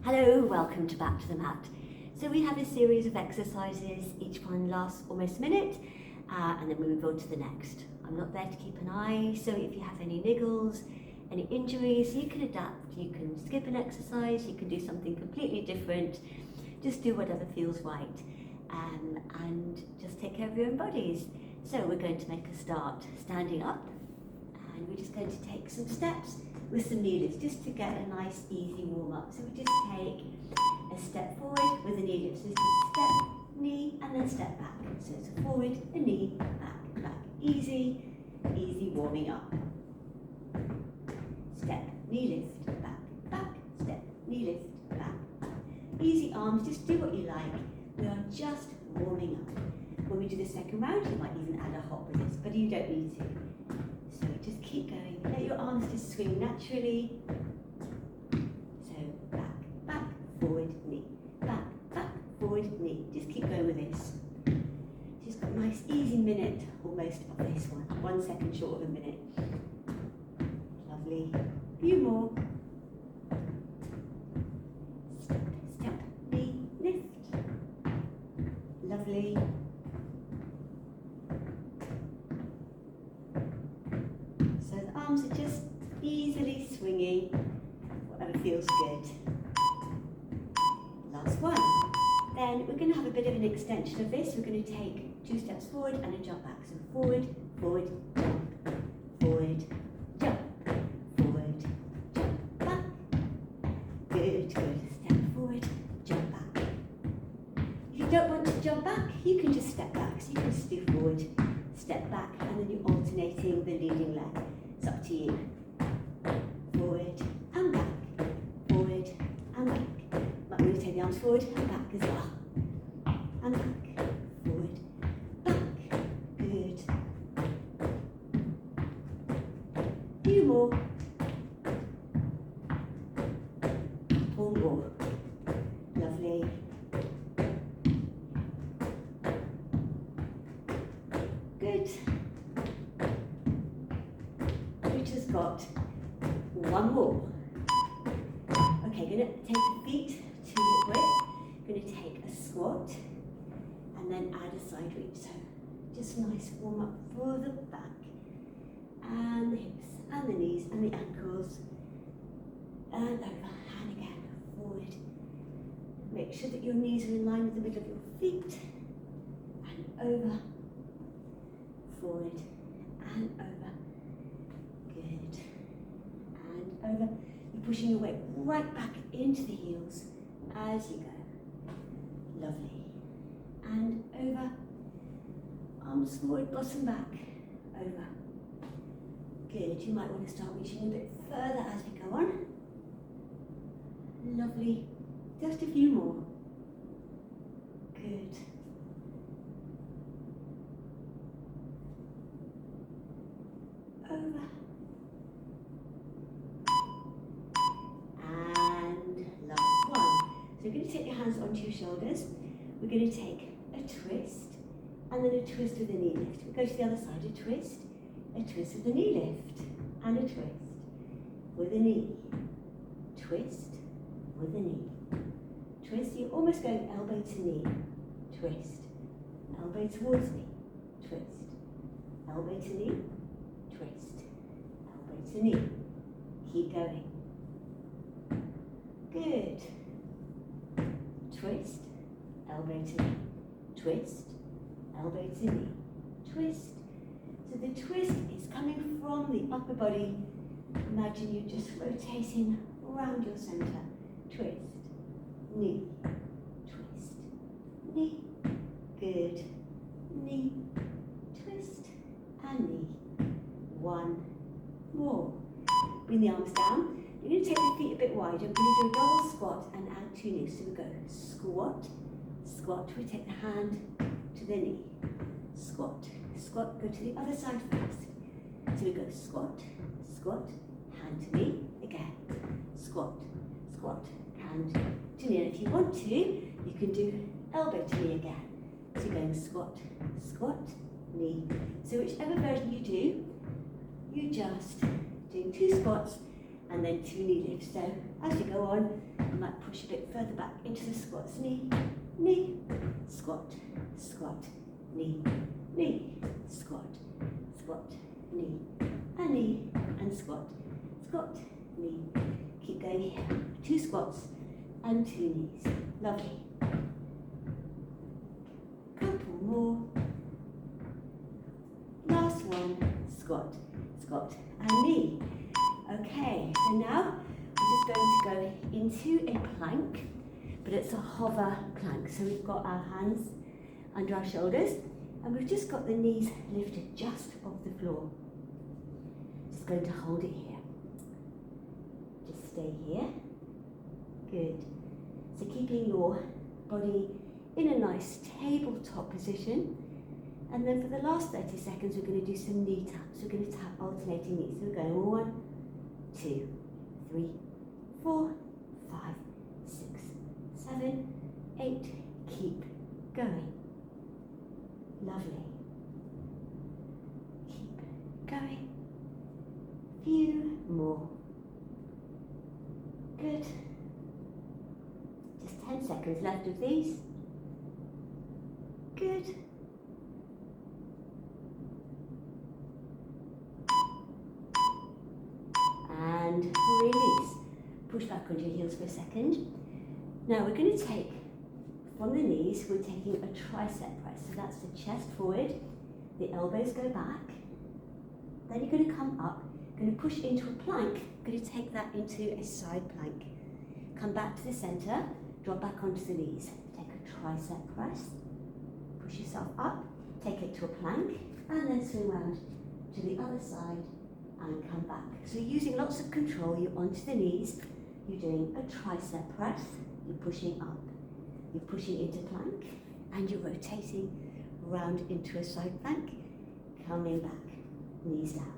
Hello, welcome to Back to the Mat. So we have a series of exercises, each one lasts almost a minute, and then we move on to the next. I'm not there to keep an eye, so if you have any niggles, any injuries, you can adapt. You can skip an exercise, you can do something completely different, just do whatever feels right, and just take care of your own bodies. So we're going to make a start standing up, and we're just going to take some steps with some knee lifts, just to get a nice easy warm up. So we just take a step forward with a knee lift. So it's a step, knee, and then step back. So it's a forward, a knee, back, back. Easy, easy warming up. Step, knee lift, back, back, step, knee lift, back. Easy arms, just do what you like. We are just warming up. When we do the second round, you might even add a hop with this, but you don't need to. So just keep going. Let your arms just swing naturally. So back, back, forward, knee. Back, back, forward, knee. Just keep going with this. Just got a nice easy minute almost of this one. 1 second short of a minute. Lovely. A few more. Step, step, knee, lift. Lovely. So the arms are just easily swinging, whatever feels good. Last one. Then we're going to have a bit of an extension of this. We're going to take 2 steps forward and a jump back. So forward, forward, jump, forward, jump, forward, jump, back. Good, good. Step forward, jump back. If you don't want to jump back, you can just step back. So you can just do forward, step back, and then you're alternating the leading leg. It's up to you. Forward and back, forward and back. Might want to take the arms forward and back as well. And back, forward, back. Good. Few more. Couple more. Lovely. Good. We just got one more. Okay, going to take the feet to hip width. Going to take a squat and then add a side reach. So just a nice warm up for the back and the hips and the knees and the ankles. And over and again, forward. Make sure that your knees are in line with the middle of your feet. And over, forward and over. Good. And over. You're pushing your weight right back into the heels as you go. Lovely. And over. Arms forward, bottom back. Over. Good. You might want to start reaching a bit further as we go on. Lovely. Just a few more. Good. Over. And last one. So you're going to take your hands onto your shoulders. We're going to take a twist and then a twist with a knee lift. We go to the other side, a twist with a knee lift, and a twist with a knee. Twist with a knee. Twist, you're almost going elbow to knee. Twist, elbow towards knee. Twist, elbow to knee. Twist, elbow to knee. Keep going. Good. Twist, elbow to knee. Twist, elbow to knee. Twist. So the twist is coming from the upper body. Imagine you just rotating around your center. Twist, knee, twist, knee. Good. Knee, twist, and knee. One more. Bring the arms down. You're going to take the feet a bit wider. We're going to do a double squat and add 2 knees. So we go squat, squat. We take the hand to the knee. Squat, squat. Go to the other side first. So we go squat, squat, hand to knee. Again. Squat, squat, hand to knee. And if you want to, you can do elbow to knee again. So you're going squat, squat, knee. So whichever version you do, you just do 2 squats and then 2 knee lifts. So as you go on, you might push a bit further back into the squats. Knee, knee, squat, squat, knee, knee, squat, squat, knee, and squat, squat, knee. Keep going here. 2 squats and 2 knees. Lovely. Couple more. Last one. Squat, squat, and knee. Okay, so now we're just going to go into a plank, but it's a hover plank. So we've got our hands under our shoulders, and we've just got the knees lifted just off the floor. Just going to hold it here. Just stay here. Good. So keeping your body in a nice tabletop position. And then for the last 30 seconds, we're going to do some knee taps. We're going to tap alternating knees. So we're going 1, 2, 3, 4, 5, 6, 7, 8. Keep going. Lovely. Keep going. Few more. Good. Just 10 seconds left of these. Good. And release. Push back onto your heels for a second. Now we're going to take, from the knees, we're taking a tricep press. So that's the chest forward, the elbows go back. Then you're going to come up, going to push into a plank, going to take that into a side plank. Come back to the center, drop back onto the knees. Take a tricep press, push yourself up, take it to a plank, and then swing around to the other side and come back. So you're using lots of control. You're onto the knees, you're doing a tricep press, you're pushing up, you're pushing into plank, and you're rotating round into a side plank, coming back, knees down,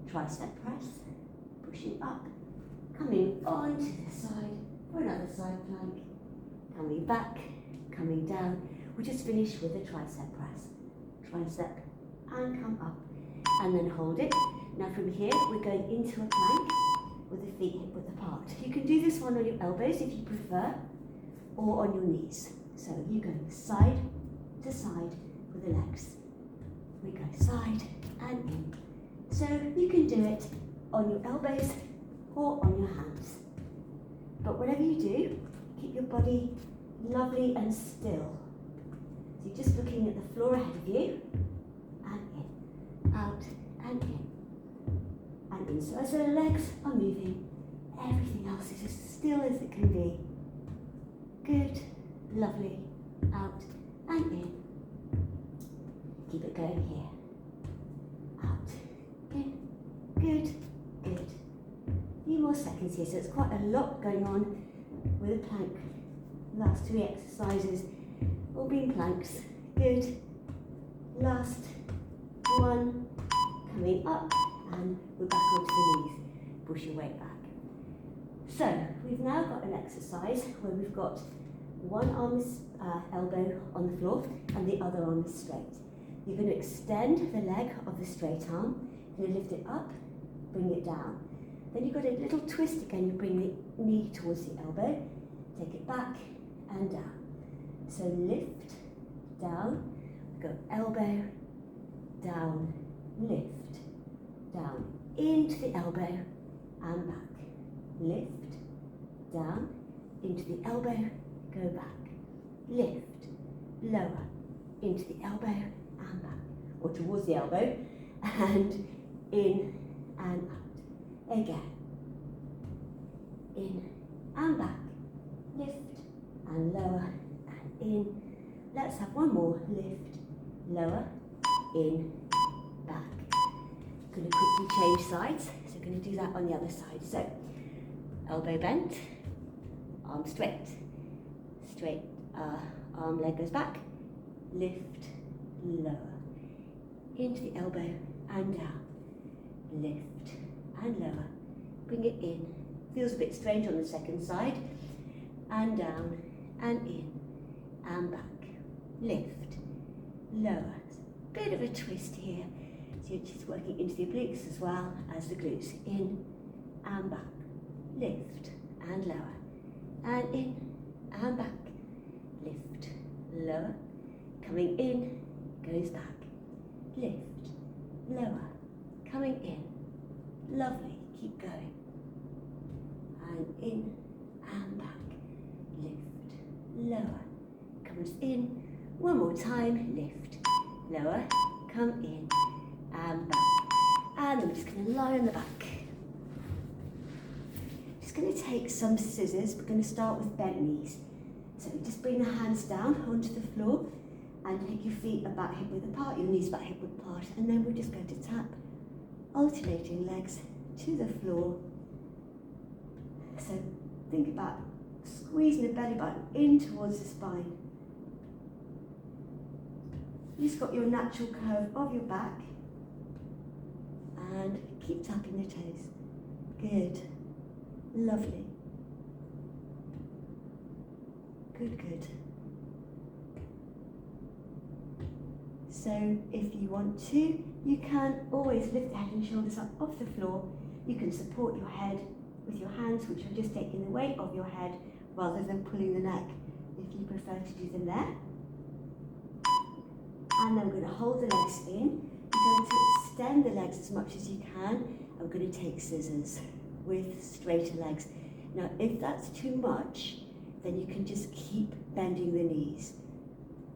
tricep press, pushing up, coming onto the side for another side plank, coming back, coming down. We just finished with a tricep press, tricep, and come up, and then hold it. Now from here, we're going into a plank with the feet hip width apart. You can do this one on your elbows if you prefer, or on your knees. So you go side to side with the legs. We go side and in. So you can do it on your elbows or on your hands. But whatever you do, keep your body lovely and still. So you're just looking at the floor ahead of you, and in, out and in. And in. So as the legs are moving, everything else is as still as it can be. Good, lovely, out and in. Keep it going here. Out, in, good, good. A few more seconds here, so it's quite a lot going on with a plank. Last 3 exercises, all being planks. Good. Last one, coming up, and we're back onto the knees. Push your weight back. So we've now got an exercise where we've got one arm is elbow on the floor and the other arm is straight. You're going to extend the leg of the straight arm, you're going to lift it up, bring it down. Then you've got a little twist again, you bring the knee towards the elbow, take it back and down. So lift, down, go elbow, down, lift, down, into the elbow and back. Lift, down, into the elbow, go back. Lift, lower, into the elbow and back. Or towards the elbow, and in and out. Again. In and back. Lift and lower and in. Let's have one more. Lift, lower, in, back. Going to quickly change sides. So we're going to do that on the other side. So elbow bent, arm straight, straight, arm leg goes back, lift, lower, into the elbow and down, lift and lower, bring it in, feels a bit strange on the second side, and down and in and back, lift, lower, bit of a twist here, so you're just working into the obliques as well as the glutes, in and back, lift and lower, and in and back, lift, lower, coming in, goes back, lift, lower, coming in, lovely, keep going, and in and back, lift, lower, comes in, one more time, lift, lower, come in, and back, and I'm just going to lie on the back. Just going to take some scissors, we're going to start with bent knees. So just bring the hands down onto the floor and take your feet about hip width apart, your knees about hip width apart, and then we're just going to tap alternating legs to the floor. So think about squeezing the belly button in towards the spine. You've just got your natural curve of your back, and keep tapping the toes. Good, lovely. Good, good. So if you want to, you can always lift the head and shoulders up off the floor. You can support your head with your hands, which are just taking the weight of your head rather than pulling the neck, if you prefer to do them there. And then we're going to hold the legs in. You're going to extend the legs as much as you can, and we're going to take scissors with straighter legs. Now, if that's too much, then you can just keep bending the knees.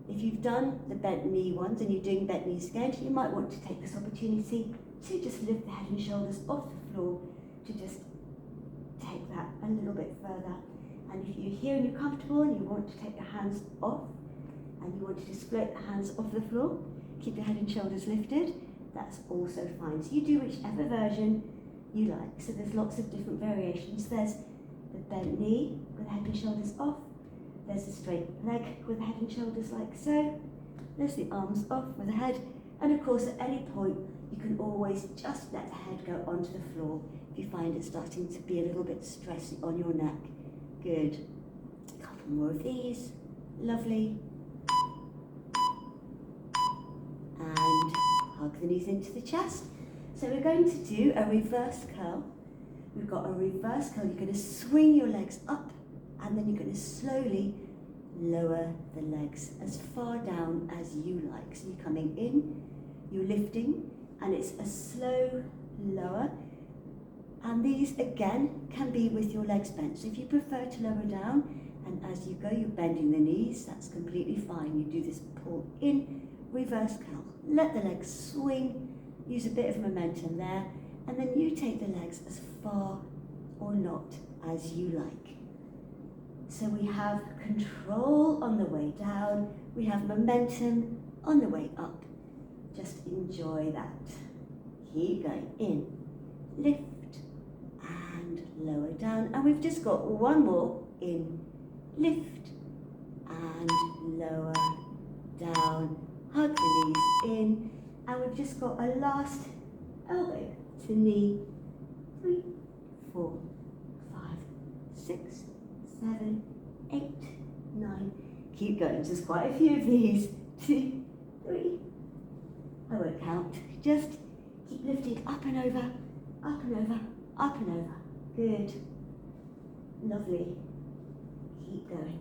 If you've done the bent knee ones and you're doing bent knees again, you might want to take this opportunity to just lift the head and shoulders off the floor, to just take that a little bit further. And if you're here and you're comfortable and you want to take the hands off and you want to just float the hands off the floor, keep your head and shoulders lifted, that's also fine. So you do whichever version you like. So there's lots of different variations. There's the bent knee with the head and shoulders off. There's the straight leg with the head and shoulders like so. There's the arms off with the head. And of course, at any point, you can always just let the head go onto the floor if you find it starting to be a little bit stressy on your neck. Good. A couple more of these. Lovely. And hug the knees into the chest. So we're going to do a reverse curl. We've got a reverse curl. You're going to swing your legs up, and then you're going to slowly lower the legs as far down as you like. So you're coming in, you're lifting, and it's a slow lower. And these again can be with your legs bent. So if you prefer to lower down, and as you go you're bending the knees, that's completely fine. You do this pull in, reverse curl. Let the legs swing, use a bit of momentum there, and then you take the legs as far or not as you like. So we have control on the way down, we have momentum on the way up. Just enjoy that. Keep going, in, lift, and lower down. And we've just got one more, in, lift, and lower, down, hug the knees in, and we've just got a last elbow to knee, 3, 4, 5, 6, 7, 8, 9. Keep going, just quite a few of these. 2, 3. I won't count. Just keep lifting up and over, up and over, up and over. Good. Lovely. Keep going.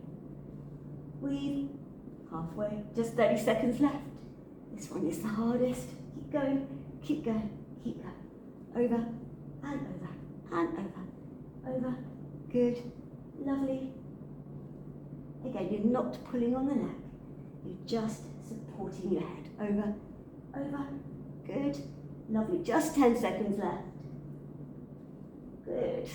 Breathe. Halfway. Just 30 seconds left. This one is the hardest. Keep going, keep going, keep going. Over and over and over. Over. Good. Lovely. Again, you're not pulling on the neck. You're just supporting your head. Over, over. Good. Lovely. Just 10 seconds left. Good.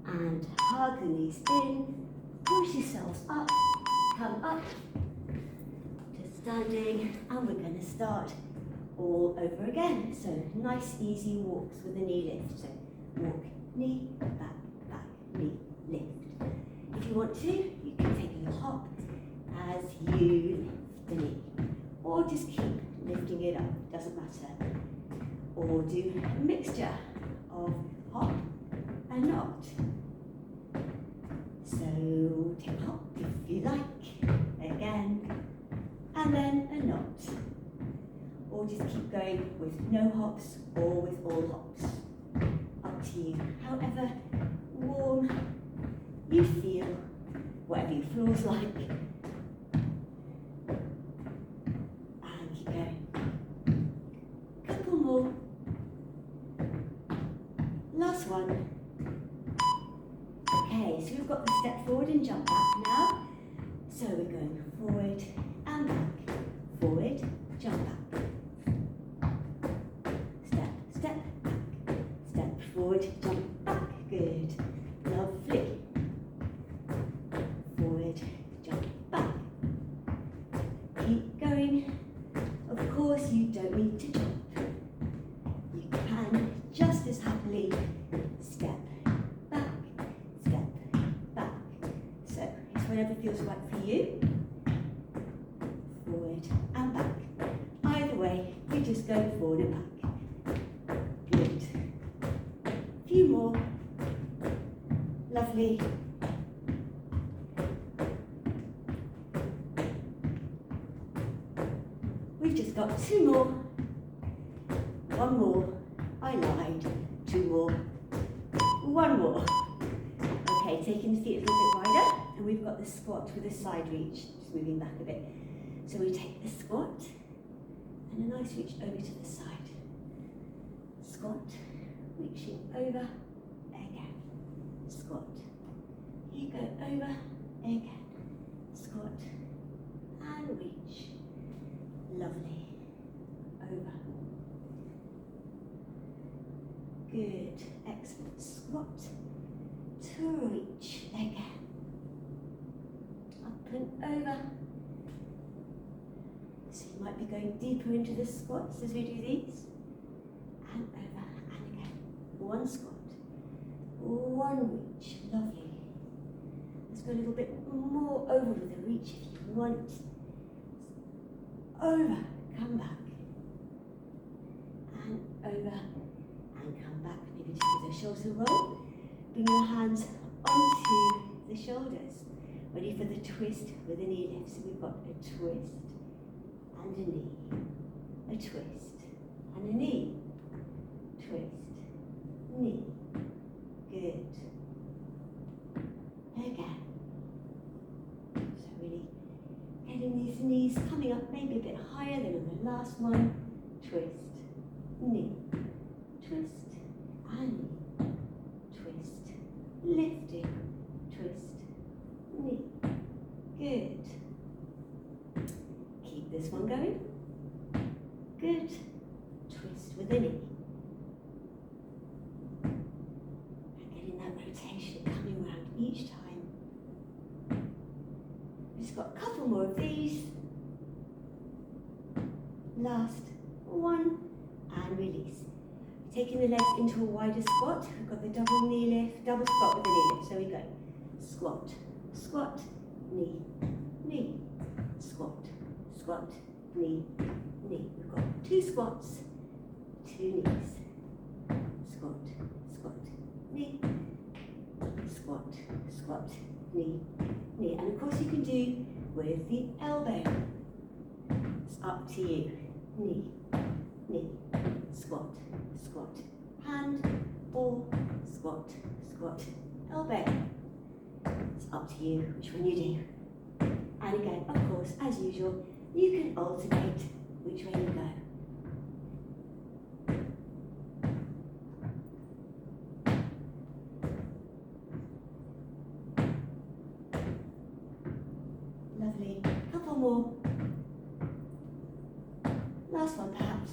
And hug the knees in. Push yourselves up. Come up to standing, and we're going to start all over again. So nice easy walks with the knee lift. So walk, knee, back, back, knee, lift. If you want to, you can take a hop as you lift the knee, or just keep lifting it up, doesn't matter. Or do a mixture of hop and knot. So take a hop if you like, again, and then a knot. or just keep going with no hops or with all hops. Up to you. However warm you feel, whatever your floor's like. And keep going. Couple more. Last one. Okay, so we've got the step forward and jump back now. So we're going forward and back. Forward, jump back. Step, step, back. Step forward, jump back. Good. Lovely. Forward, jump back. Keep going. Of course, you don't need to jump. You can just as happily step back, step back. So it's whatever feels right for you. Forward and back. Either way, you just go forward and back. Good. A few more. Lovely. We've just got two more. One more. I lied. Two more. One more. Okay, taking the feet a little bit wider, and we've got the squat with a side reach. Just moving back a bit. So we take the squat and a nice reach over to the side. Squat, reaching over, again. Squat. You go over, again. Squat and reach. Lovely. Over. Good. Excellent. Squat to reach again. Up and over. So you might be going deeper into the squats as we do these. And over and again. One squat. One reach. Lovely. Let's go a little bit more over with the reach if you want. Over. Come back. And over. And come back. Maybe just with a shoulder roll. Bring your hands onto the shoulders. Ready for the twist with the knee lift. So we've got a twist and a knee. A twist and a knee. Twist. Knee. Good. Again. So really getting these knees coming up maybe a bit higher than on the last one. Twist. Knee. Twist. And knee. Twist. Lifting. Twist. Knee. Good. Keep this one going. Good. Twist with the knee. And getting that rotation coming around each time. Just got a couple more of these. Last one. And release. Taking the legs into a wider squat. We've got the double knee lift, double squat with the knee lift. So we go squat, squat, knee, knee, squat, squat, knee, knee. We've got two squats, two knees. Squat, squat, knee, squat, squat, knee, knee. And of course you can do with the elbow. It's up to you. Knee, knee, squat, squat, hand, or squat, squat, elbow. It's up to you which one you do. And again, of course, as usual, you can alternate which way you go. Lovely. Couple more. Last one perhaps.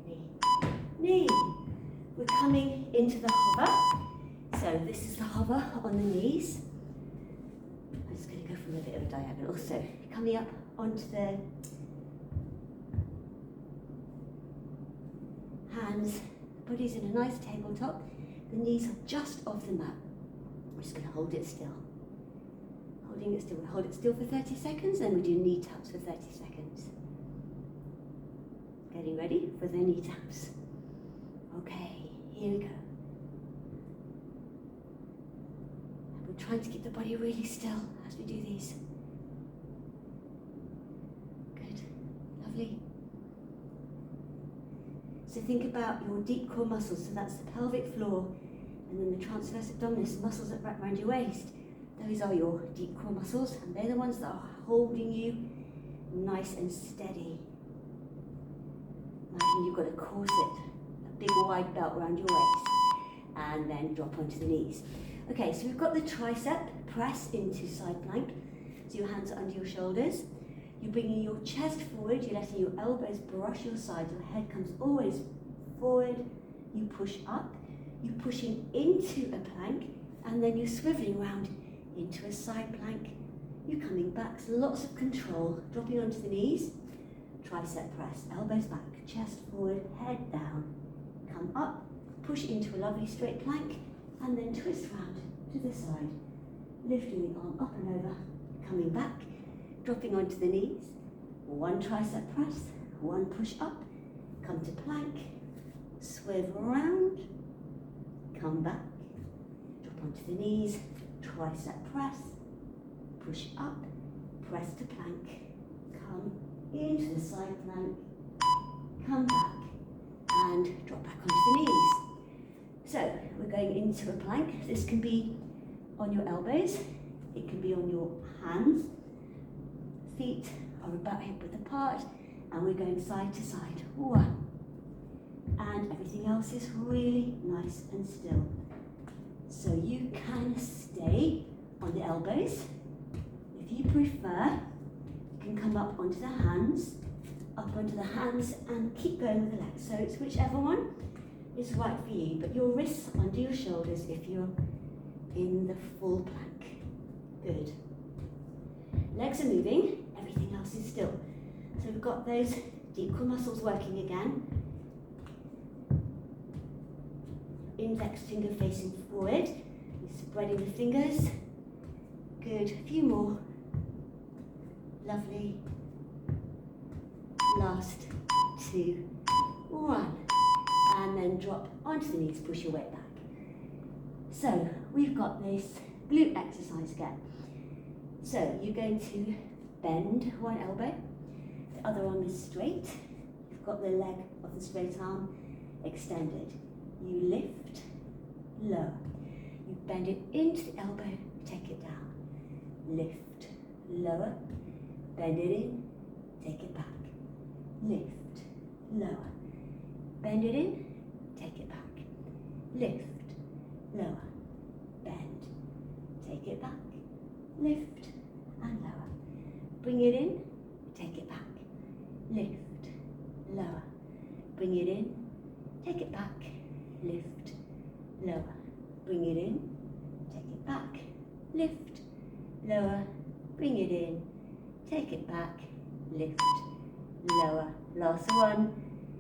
Knee. Knee. We're coming into the hover. So this is the hover on the knees. I'm just going to go from a bit of a diagonal. So coming up onto the hands, body's in a nice tabletop. The knees are just off the mat. I'm just going to hold it still. Holding it still. We'll hold it still for 30 seconds, then we do knee taps for 30 seconds. Getting ready for the knee taps. Okay, here we go. And we're trying to keep the body really still as we do these. Good, lovely. So think about your deep core muscles, so that's the pelvic floor, and then the transverse abdominis, muscles that wrap around your waist. Those are your deep core muscles, and they're the ones that are holding you nice and steady. Imagine you've got a corset, a big wide belt around your waist, and then drop onto the knees. Okay, so we've got the tricep press into side plank, so your hands are under your shoulders. You're bringing your chest forward, you're letting your elbows brush your sides, your head comes always forward, you push up, you're pushing into a plank, and then you're swiveling around into a side plank. You're coming back, so lots of control, dropping onto the knees, tricep press, elbows back, chest forward, head down, come up, push into a lovely straight plank, and then twist round to the side, lifting the arm up and over, coming back, dropping onto the knees, one tricep press, one push up, come to plank, swivel around, come back, drop onto the knees, tricep press, push up, press to plank, come into the side plank, come back, and drop back onto the knees. So we're going into a plank. This can be on your elbows, it can be on your hands, feet are about hip width apart, and we're going side to side. One. And everything else is really nice and still. So you can stay on the elbows. If you prefer, you can come up onto the hands, and keep going with the legs. So it's whichever one is right for you, but your wrists under your shoulders if you're in the full plank. Good. Legs are moving, everything else is still. So we've got those deep core muscles working again. Index finger facing forward, you're spreading the fingers. Good, a few more. Lovely. Last 2, 1. And then drop onto the knees, push your weight back. So we've got this glute exercise again. So you're going to bend one elbow, the other arm is straight. You've got the leg of the straight arm extended. You lift, lower. You bend it into the elbow, take it down. Lift, lower, bend it in, take it back. Lift, lower, bend it in, take it back. Lift, lower, bend, take it back. Lift and lower. Bring it in, take it back. Lift, lower. Bring it in, take it back. Lift, lower. Bring it in, take it back. Lift, lower. Bring it in, take it back. Lift, lower. Last one,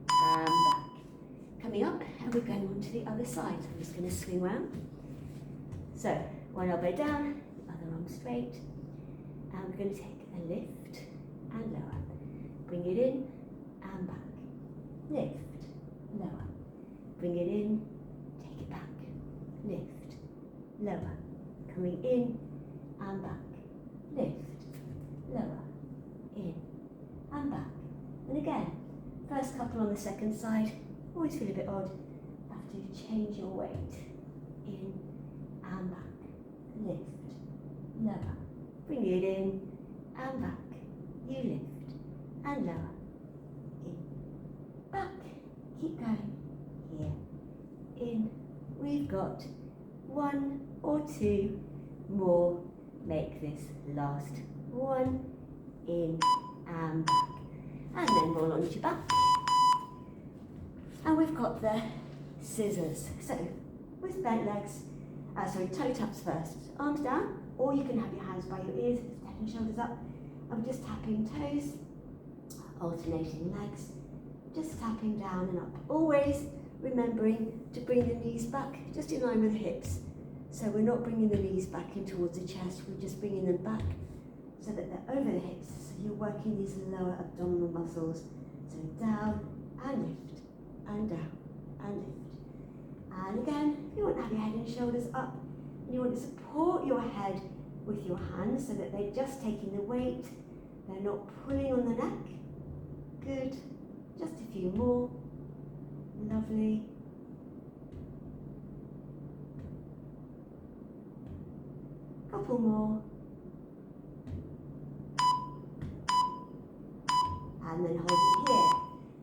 and back. Coming up, and we're going on to the other side. I'm just going to swing round. So, one elbow down, the other arm straight, and we're going to take a lift and lower. Bring it in and back. Lift, lower. Bring it in, take it back. Lift, lower. Coming in and back. Lift, lower. In and back. And again, first couple on the second side, always feel a bit odd. Have to change your weight. In and back. Lift, lower. Bring it in and back. You lift and lower. In, back. Keep going. Here, in. We've got 1 or 2 more. Make this last one. In and back. And then roll onto your back. And we've got the scissors. So, with bent legs, toe taps first. Arms down, or you can have your hands by your ears, head and shoulders up. I'm just tapping toes, alternating legs, just tapping down and up. Always remembering to bring the knees back, just in line with the hips. So we're not bringing the knees back in towards the chest, we're just bringing them back so that they're over the hips. So you're working these lower abdominal muscles. So down and lift, and down and lift. And again, you want to have your head and shoulders up. And you want to support your head with your hands so that they're just taking the weight. They're not pulling on the neck. Good. Just a few more. lovely. Couple more. And then hold it here.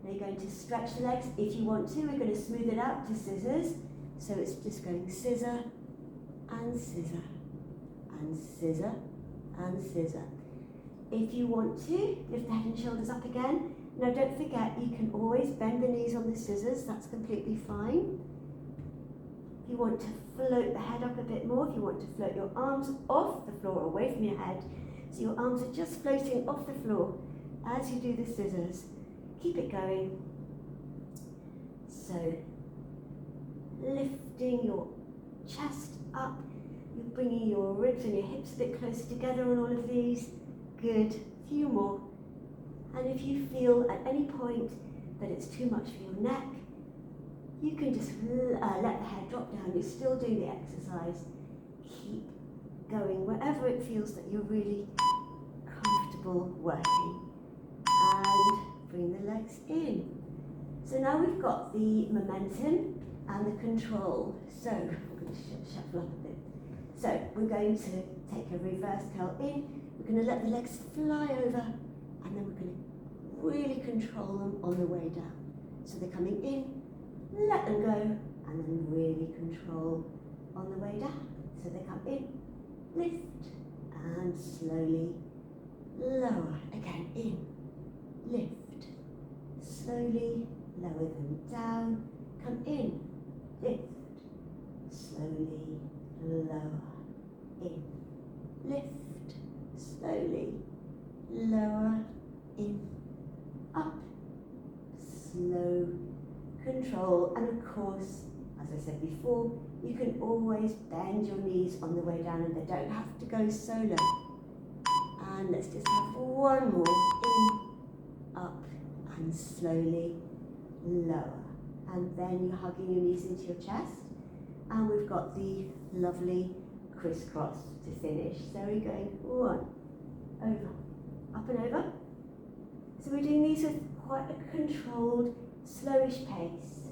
Now you're going to stretch the legs if you want to. We're going to smooth it out to scissors. So it's just going scissor and scissor and scissor and scissor. If you want to, lift the head and shoulders up again. Now don't forget, you can always bend the knees on the scissors. That's completely fine. If you want to float the head up a bit more, if you want to float your arms off the floor, away from your head, so your arms are just floating off the floor as you do the scissors. Keep it going. So, lifting your chest up, you're bringing your ribs and your hips a bit closer together on all of these. Good. Few more. And if you feel at any point that it's too much for your neck, you can just let the head drop down. You're still doing the exercise. Keep going wherever it feels that you're really comfortable working. And bring the legs in. So now we've got the momentum and the control. So we're going to shuffle up a bit. So we're going to take a reverse curl in. We're going to let the legs fly over, and then we're going to really control them on the way down. So they're coming in, let them go, and then really control on the way down. So they come in, lift, and slowly lower. Again, in, lift, slowly lower them down, come in, lift, slowly lower, in, lift, slowly lower, in, up, slow control. And of course, as I said before, you can always bend your knees on the way down, and they don't have to go so low. And let's just have one more, in, up, and slowly lower. And then you're hugging your knees into your chest, and we've got the lovely crisscross to finish. So we're going one, over, up and over. So we're doing these with quite a controlled, slowish pace.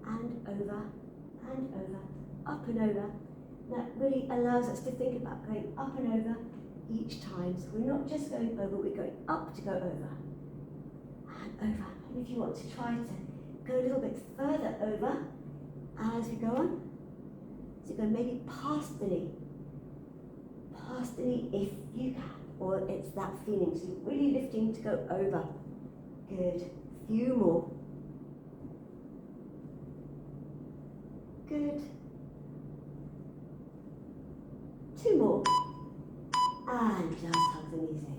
And over, up and over. That really allows us to think about going up and over each time. So we're not just going over, we're going up to go over. And over. And if you want to try to go a little bit further over as we go on, so go maybe past the knee if you can, or it's that feeling. So you're really lifting to go over. Good. Few more. Good. Two more. And just hug the knees in.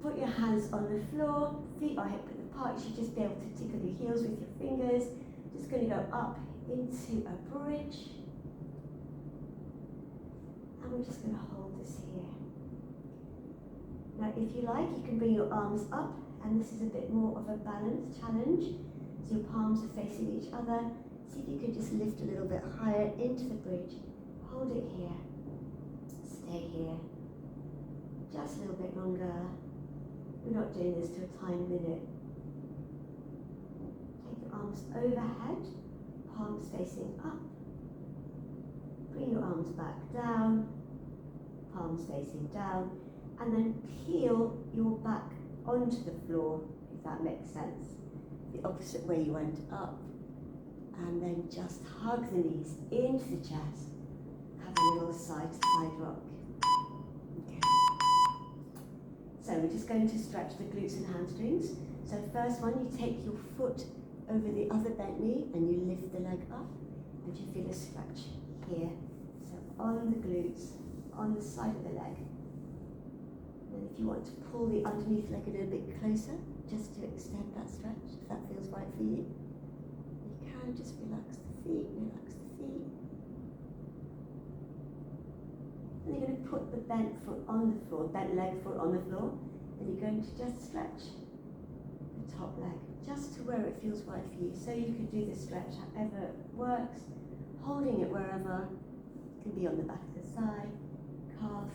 Put your hands on the floor, feet are hip width apart. You should just be able to tickle your heels with your fingers. Just going to go up into a bridge. And we're just going to hold this here. Now, if you like, you can bring your arms up, and this is a bit more of a balance challenge. So your palms are facing each other. See if you could just lift a little bit higher into the bridge. Hold it here. Stay here. Just a little bit longer. We're not doing this to a tiny minute. Take your arms overhead, palms facing up. Bring your arms back down, palms facing down, and then peel your back onto the floor, if that makes sense. The opposite way you went up. And then just hug the knees into the chest. Have a little side-to-side rock. Okay. So we're just going to stretch the glutes and hamstrings. So first one, you take your foot over the other bent knee and you lift the leg up, and you feel a stretch here. So on the glutes, on the side of the leg. And if you want to pull the underneath leg a little bit closer, just to extend that stretch, if that feels right for you. You can just relax the feet, relax the feet. And you're going to put the bent foot on the floor, bent leg foot on the floor, and you're going to just stretch the top leg, just to where it feels right for you. So you could do this stretch however it works, holding it wherever. It can be on the back of the thigh, calf,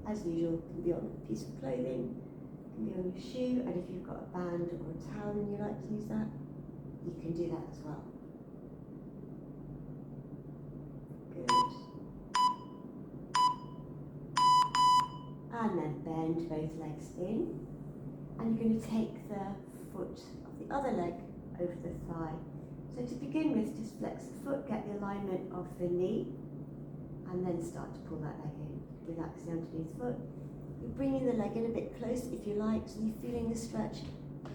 as usual, it can be on a piece of clothing, it can be on your shoe, and if you've got a band or a towel and you like to use that, you can do that as well. Good. And then bend both legs in. And you're going to take the foot of the other leg over the thigh. So to begin with, just flex the foot, get the alignment of the knee, and then start to pull that leg in. Relax the underneath foot. You're bringing the leg in a bit close if you like, so you're feeling the stretch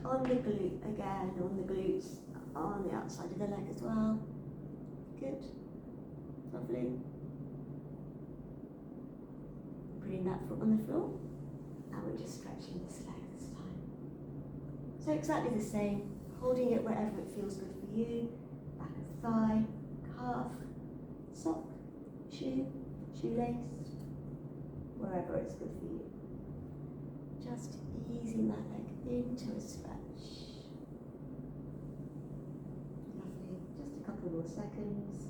on the glute again, on the glutes, on the outside of the leg as well. Good. Lovely. Putting that foot on the floor, and we're just stretching this leg this time. So exactly the same, holding it wherever it feels good for you. Back of thigh, calf, sock, shoe, shoelace, wherever it's good for you. Just easing that leg into a stretch. Lovely. Just a couple more seconds.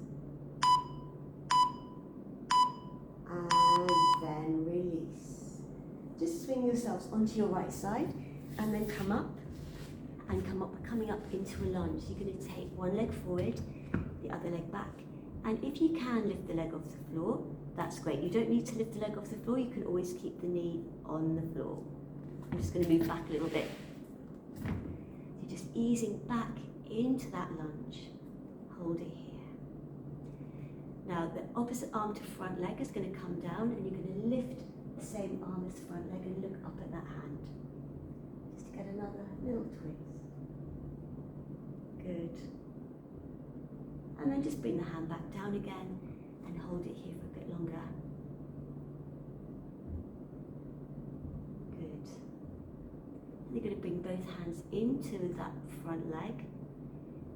And then release. Just swing yourselves onto your right side and then come up, coming up into a lunge. You're going to take one leg forward, the other leg back. And if you can lift the leg off the floor, that's great. You don't need to lift the leg off the floor. You can always keep the knee on the floor. I'm just going to move back a little bit. You're just easing back into that lunge. Hold it here. Now the opposite arm to front leg is going to come down, and you're going to lift the same arm as front leg and look up at that hand. Just to get another little twist. Good. And then just bring the hand back down again and hold it here for a bit longer. Good. And you're going to bring both hands into that front leg,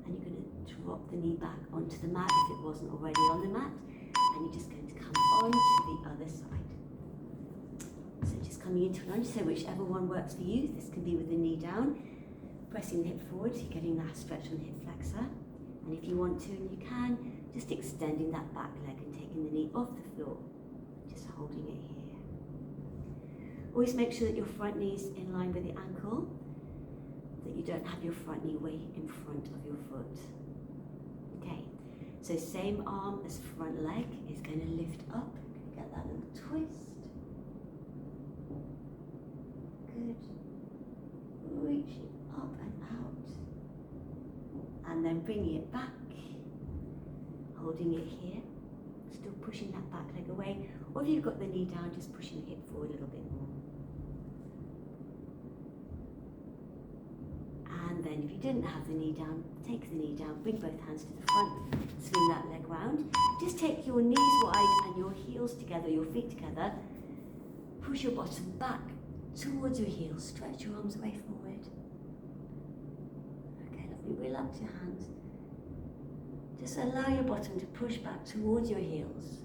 and you're going to drop the knee back onto the mat if it wasn't already on the mat, and you're just going to come onto the other side. So just coming into lunge, so whichever one works for you. This can be with the knee down, pressing the hip forward, so you're getting that stretch on the hip flexor. And if you want to, and you can, just extending that back leg and taking the knee off the floor, just holding it here. Always make sure that your front knee is in line with the ankle, that you don't have your front knee way in front of your foot. Okay, so same arm as front leg is going to lift up, get that little twist. Good. Reaching up and out. And then bringing it back, holding it here, still pushing that back leg away, or if you've got the knee down, just pushing the hip forward a little bit more. And then if you didn't have the knee down, take the knee down, bring both hands to the front, swing that leg round. Just take your knees wide and your heels together, your feet together, push your bottom back towards your heels, stretch your arms away forward. Relax your hands. Just allow your bottom to push back towards your heels.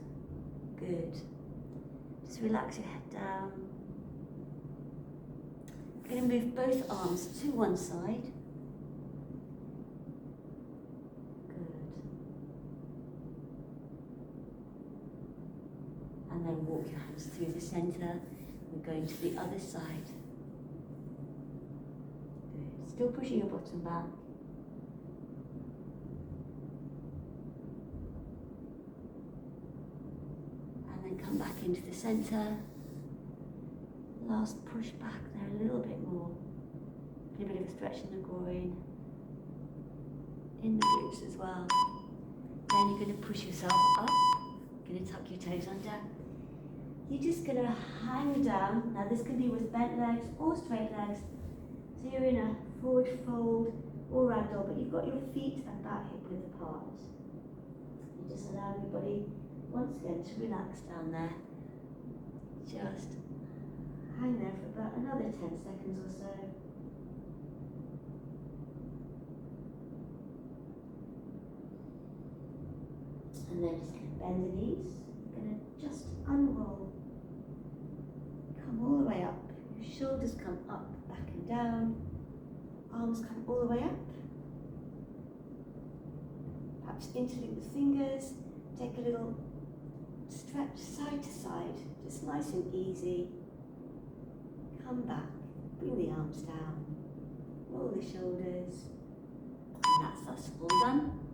Good. Just relax your head down. You're going to move both arms to one side. Good. And then walk your hands through the center. We're going to the other side. Good. Still pushing your bottom back. Come back into the center. Last push back there a little bit more. A little bit of a stretch in the groin. In the glutes as well. Then you're going to push yourself up. You're going to tuck your toes under. You're just going to hang down. Now this can be with bent legs or straight legs. So you're in a forward fold or ragdoll, but you've got your feet about hip width apart. You just allow your body once again to relax down there. Just hang there for about another 10 seconds or so. And then just going to bend the knees. You're going to just unroll. Come all the way up. Your shoulders come up, back and down. Arms come all the way up. Perhaps interlock the fingers. Take a little stretch side to side, just nice and easy. Come back, bring the arms down, roll the shoulders, And that's us. All done.